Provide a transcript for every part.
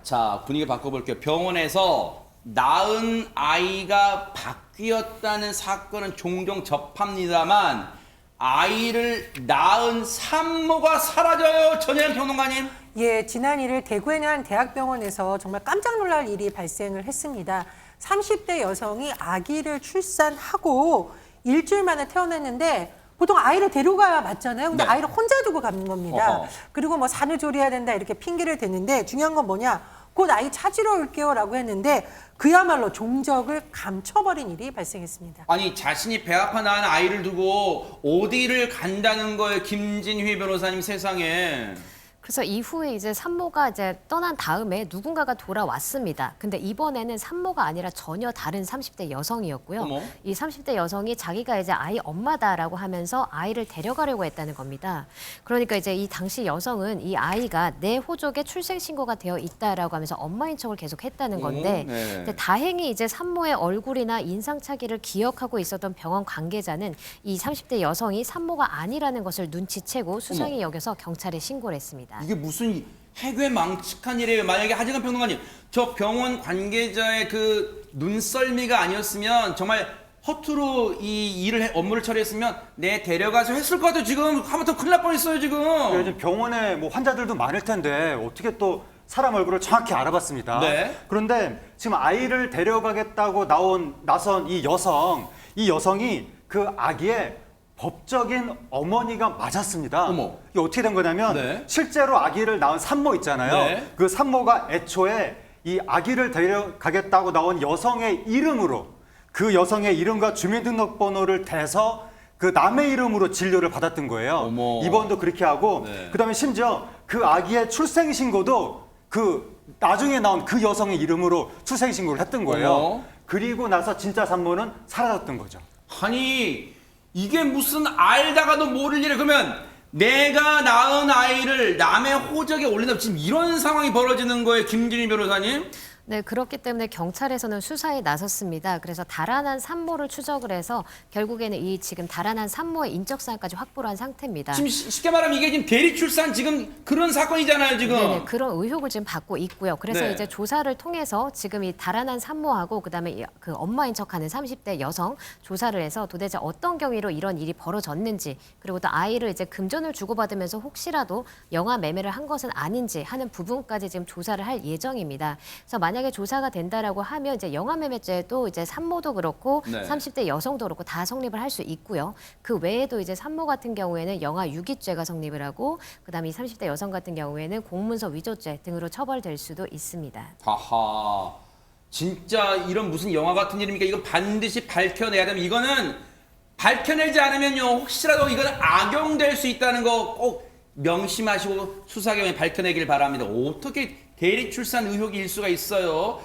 자, 분위기 바꿔볼게요. 병원에서 낳은 아이가 바뀌었다는 사건은 종종 접합니다만 아이를 낳은 산모가 사라져요. 전혜연 평론가님. 예, 지난 1일 대구의 한 대학병원에서 정말 깜짝 놀랄 일이 발생을 했습니다. 30대 여성이 아기를 출산하고 일주일 만에 태어났는데 보통 아이를 데려가야 맞잖아요. 근데 네. 아이를 혼자 두고 가는 겁니다. 어허. 그리고 뭐 산후조리해야 된다 이렇게 핑계를 대는데 중요한 건 뭐냐? 곧 아이 찾으러 올게요 라고 했는데 그야말로 종적을 감춰버린 일이 발생했습니다. 아니, 자신이 배 아파 낳은 아이를 두고 어디를 간다는 거예요, 김진휘 변호사님. 세상에. 그래서 이후에 이제 산모가 이제 떠난 다음에 누군가가 돌아왔습니다. 근데 이번에는 산모가 아니라 전혀 다른 30대 여성이었고요. 어머. 이 30대 여성이 자기가 이제 아이 엄마다라고 하면서 아이를 데려가려고 했다는 겁니다. 그러니까 이제 이 당시 여성은 이 아이가 내 호적에 출생 신고가 되어 있다라고 하면서 엄마인 척을 계속 했다는 건데 네. 근데 다행히 이제 산모의 얼굴이나 인상착의를 기억하고 있었던 병원 관계자는 이 30대 여성이 산모가 아니라는 것을 눈치채고 수상히 여겨서 경찰에 신고를 했습니다. 이게 무슨 해괴망측한 일이에요. 만약에 하재근 평론가님, 저 병원 관계자의 그 눈썰미가 아니었으면 정말 허투루 이 일을 업무를 처리했으면 내 데려가서 했을 것 같아요. 지금 하마터면 큰일 날 뻔했어요 지금. 요즘 병원에 뭐 환자들도 많을 텐데 어떻게 또 사람 얼굴을 정확히 알아봤습니다. 네. 그런데 지금 아이를 데려가겠다고 나선 이 여성이 그 아기의 법적인 어머니가 맞았습니다. 어머. 이게 어떻게 된 거냐면 네. 실제로 아기를 낳은 산모 있잖아요. 네. 그 산모가 애초에 이 아기를 데려가겠다고 나온 여성의 이름으로 그 여성의 이름과 주민등록번호를 대서 그 남의 이름으로 진료를 받았던 거예요. 어머. 입원도 그렇게 하고 네. 그다음에 심지어 그 아기의 출생신고도 그 나중에 나온 그 여성의 이름으로 출생신고를 했던 거예요. 어머. 그리고 나서 진짜 산모는 사라졌던 거죠. 아니, 이게 무슨 알다가도 모를 일이에요. 그러면 내가 낳은 아이를 남의 호적에 올린다, 지금 이런 상황이 벌어지는 거예요, 김진희 변호사님? 네, 그렇기 때문에 경찰에서는 수사에 나섰습니다. 그래서 달아난 산모를 추적을 해서 결국에는 이 지금 달아난 산모의 인적사항까지 확보를 한 상태입니다. 지금 쉽게 말하면 이게 지금 대리 출산 지금 그런 사건이잖아요, 지금. 네네, 그런 의혹을 지금 받고 있고요. 그래서 네. 이제 조사를 통해서 지금 이 달아난 산모하고 그다음에 그 엄마인 척하는 30대 여성 조사를 해서 도대체 어떤 경위로 이런 일이 벌어졌는지 그리고 또 아이를 이제 금전을 주고받으면서 혹시라도 영아 매매를 한 것은 아닌지 하는 부분까지 지금 조사를 할 예정입니다. 그래서 만약에 조사가 된다라고 하면 이제 영아 매매죄도 이제 산모도 그렇고 네. 30대 여성도 그렇고 다 성립을 할 수 있고요. 그 외에도 이제 산모 같은 경우에는 영아 유기죄가 성립을 하고 그다음에 이 30대 여성 같은 경우에는 공문서 위조죄 등으로 처벌될 수도 있습니다. 하하. 진짜 이런 무슨 영화 같은 일입니까? 이거 반드시 밝혀내야 되면 이거는 밝혀내지 않으면요, 혹시라도 이건 악용될 수 있다는 거 꼭 명심하시고 수사기관에 밝혀내길 바랍니다. 어떻게 대리 출산 의혹이 일 수가 있어요?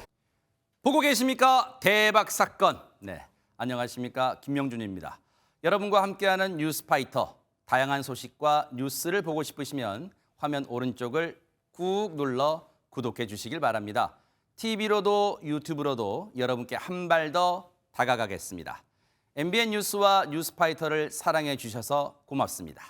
보고 계십니까? 대박 사건. 네, 안녕하십니까? 김명준입니다. 여러분과 함께하는 뉴스파이터. 다양한 소식과 뉴스를 보고 싶으시면 화면 오른쪽을 꾹 눌러 구독해 주시길 바랍니다. TV로도 유튜브로도 여러분께 한 발 더 다가가겠습니다. MBN 뉴스와 뉴스파이터를 사랑해 주셔서 고맙습니다.